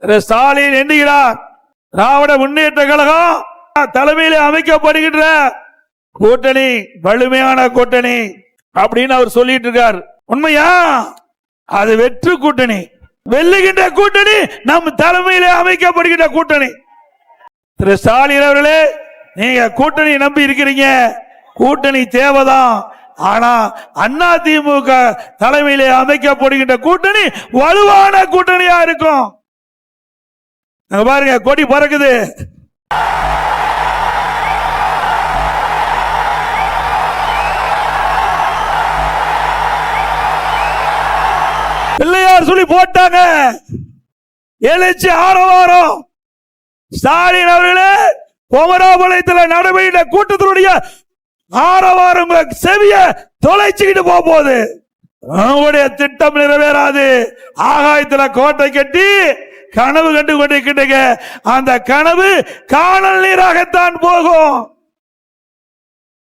ஸ்டாலின் எண்ணுகிறார் திராவிட முன்னேற்ற கழகம் தலைமையில அமைக்கப்படுகின்ற கூட்டணி வலிமையான கூட்டணி அப்படின்னு அவர் சொல்லிட்டு இருக்கார். உண்மையா? அது வெற்று கூட்டணி, வெல்லுகின்ற கூட்டணி, நம் தலைமையில அமைக்கப்படுகின்ற கூட்டணி. திரு ஸ்டாலின் அவர்களே, நீங்க கூட்டணி நம்பி இருக்கிறீங்க, கூட்டணி தேவைதான். ஆனா அதிமுக தலைமையிலே அமைக்கப்படுகின்ற கூட்டணி வலுவான கூட்டணியா இருக்கும். பாருங்க, கொடி பறக்குது. பிள்ளையார் சொல்லி போட்டாங்க, எழுச்சி ஆரவாரம். ஸ்டாலின் அவர்களே, குமராபாளையத்தில் நடைபெற்ற கூட்டத்தினுடைய ஆரவாரம் செவிய தொலைச்சுக்கிட்டு போகுது. அவங்களுடைய திட்டம் நிறைவேறாது. ஆகாயத்தில் கோட்டை கட்டி கனவு கண்டு கொண்டிருக்கின்ற அந்த கனவு காணல் நீராகத்தான் போகும்.